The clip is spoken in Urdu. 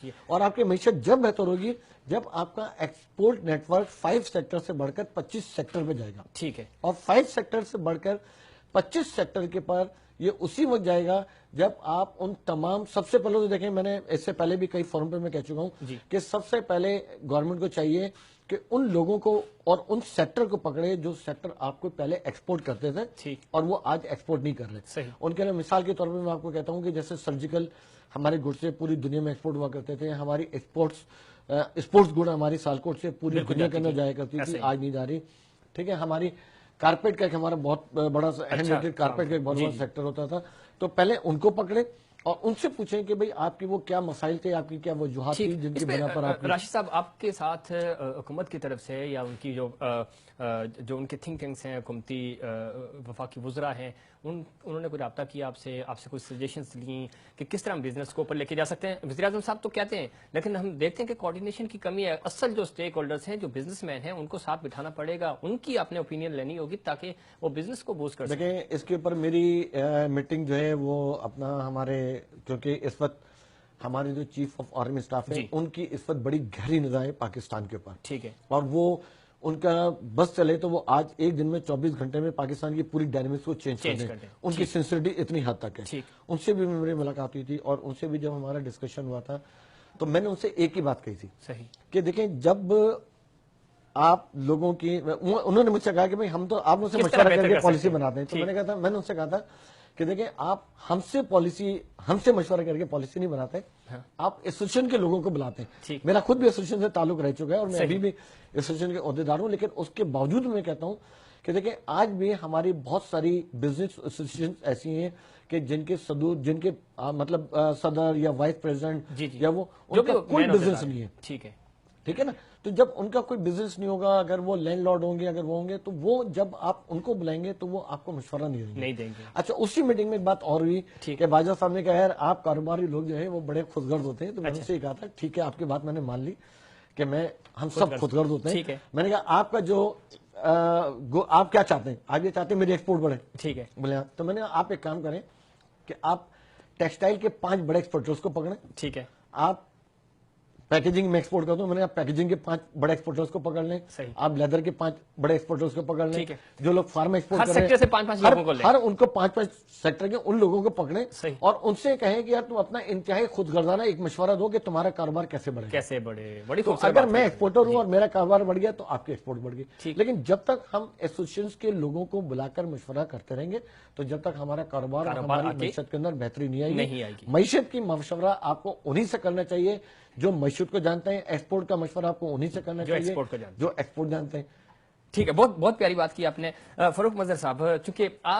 اور آپ کی معیشت جب بہتر ہوگی جب آپ کا ایکسپورٹ نیٹ ورک 5 سیکٹر سے بڑھ کر 25 سیکٹر میں جائے گا. ٹھیک ہے. اور 5 سیکٹر سے بڑھ کر 25 سیکٹر کے پر یہ اسی وقت جائے گا جب آپ ان تمام, سب سے پہلے تو دیکھیں, میں نے اس سے پہلے بھی کئی فورم پہ میں کہہ چکا ہوں کہ سب سے پہلے گورنمنٹ کو چاہیے کہ ان لوگوں کو اور ان سیکٹر کو پکڑے جو سیکٹر آپ کو پہلے ایکسپورٹ کرتے تھے اور وہ آج ایکسپورٹ نہیں کر رہے. ان کے لیے مثال کے طور پہ میں آپ کو کہتا ہوں کہ جیسے سرجیکل ہمارے گڈ سے پوری دنیا میں ایکسپورٹ ہوا کرتے تھے, ہماری اسپورٹس گڈ ہماری سالکوٹ سے پوری دنیا کے اندر جایا کرتی تھی, آج نہیں جا رہی. ٹھیک ہے, ہماری کارپیٹ کا ایک ہمارا بہت بڑا ہینڈ کارپیٹ کا ایک بہت بڑا سیکٹر ہوتا تھا. تو پہلے ان کو پکڑے اور ان سے پوچھیں کہ بھئی آپ کی وہ کیا مسائل تھے, آپ کی کیا وجوہات تھی جن کی بنا پر آپ. راشد صاحب, آپ کے ساتھ حکومت کی طرف سے یا ان کی جو ان کے تھنک ٹینکس ہیں, حکومتی وفاقی وزراء ہیں, انہوں نے کوئی رابطہ کیا آپ سے کوئی سجیشنز لیں کہ کس طرح ہم بزنس کو اوپر لے کے جا سکتے ہیں؟ وزیر اعظم صاحب تو کہتے ہیں, لیکن ہم دیکھتے ہیں کہ کوارڈینیشن کی کمی ہے. اصل جو اسٹیک ہولڈرز ہیں, جو بزنس مین ہیں, ان کو ساتھ بٹھانا پڑے گا, ان کی اپنے اوپینین لینی ہوگی تاکہ وہ بزنس کو بوسٹ کر سکیں. دیکھیں, اس کے اوپر میری میٹنگ جو ہے وہ اپنا ہمارے, کیونکہ اس وقت ہمارے جو چیف آف آرمی اسٹاف ہیں ان کی اس وقت بڑی گہری نگاہ ہے پاکستان کے اوپر. ٹھیک ہے. اور وہ ان کا بس چلے تو وہ آج ایک دن میں 24 گھنٹے میں پاکستان کی پوری ڈائنمکس کو چینج کر دیں. ان کی سنسیریٹی اتنی حد تک ہے. ان سے بھی میری ملاقات ہوئی تھی اور ان سے بھی جب ہمارا ڈسکشن ہوا تھا تو میں نے ان سے ایک ہی بات کہی تھی کہ دیکھیں, جب آپ لوگوں کی, انہوں نے مجھ سے کہا کہ بھئی ہم تو آپ مجھ سے مشورہ کر کے پالیسی بناتے ہیں. تو میں نے ان سے کہا تھا کہ دیکھیں, آپ ہم سے مشورہ کر کے پالیسی نہیں بناتے, آپ ایسوسیشن کے لوگوں کو بلاتے ہیں. میرا خود بھی ایسوسیشن سے تعلق رہ چکا ہے اور میں ابھی بھی ایسوسیشن کے عہدیدار ہوں, لیکن اس کے باوجود میں کہتا ہوں کہ دیکھیں آج بھی ہماری بہت ساری بزنس ایسوسیشن ایسی ہیں کہ جن کے مطلب صدر یا وائس پریزیڈنٹ یا وہ ان کا کوئی بزنس نہیں ہے. ٹھیک ہے نا. تو جب ان کا کوئی بزنس نہیں ہوگا, اگر وہ لینڈ لارڈ ہوں گے, اگر وہ ہوں گے, تو وہ جب آپ ان کو بلائیں گے تو وہ آپ کو مشورہ نہیں دیں گے. اچھا, اسی میٹنگ میں ایک بات اور ہوئی کہ باجوہ صاحب نے کہا یار آپ کاروباری لوگ جو ہیں وہ بڑے خودغرض ہوتے ہیں. تو میں نے سے کہا تھا ٹھیک ہے, آپ کی بات میں نے مان لی کہ ہم سب خودغرض ہوتے ہیں. میں نے کہا آپ کا جو آپ کیا چاہتے ہیں, آپ یہ چاہتے ہیں میری ایکسپورٹ بڑھے. ٹھیک ہے بولے, تو میں نے آپ ایک کام کریں کہ آپ ٹیکسٹائل کے 5 بڑے ایکسپورٹرز کو پکڑیں. ٹھیک ہے. آپ پیکیجنگ میں ایکسپورٹ کرتا ہوں, میں نے پیکیجنگ کے 5 بڑے ایکسپورٹرز کو پکڑ لیں. آپ لیدر کے 5 بڑے ایکسپورٹرز کو پکڑ لیں. جو لوگ فارم ایکسپورٹ کر رہے ہیں ہر ان کو 5 سیکٹر کے ان لوگوں کو پکڑیں اور ان سے کہیں کہ یار تم اپنا انتہائی خودغرضانہ ایک مشورہ دو کہ تمہارا کاروبار کیسے بڑھے. اگر میں ایکسپورٹر ہوں اور میرا کاروبار بڑھ گیا تو آپ کی ایکسپورٹ بڑھ گئی. لیکن جب تک ہم ایسوسیشنز کے لوگوں کو بلا کر مشورہ کرتے رہیں گے تو جب تک ہمارا کاروبار اور ہماری معیشت کے اندر بہتری نہیں آئے گی. معیشت کی مشورہ آپ کو انہی سے کرنا چاہیے جو معیشت کو جانتے ہیں. ایکسپورٹ کا مشورہ آپ کو انہی سے کرنا چاہیے جو ایکسپورٹ جانتے ہیں. ٹھیک ہے, بہت پیاری بات کی آپ نے فاروق مظہر صاحب. چونکہ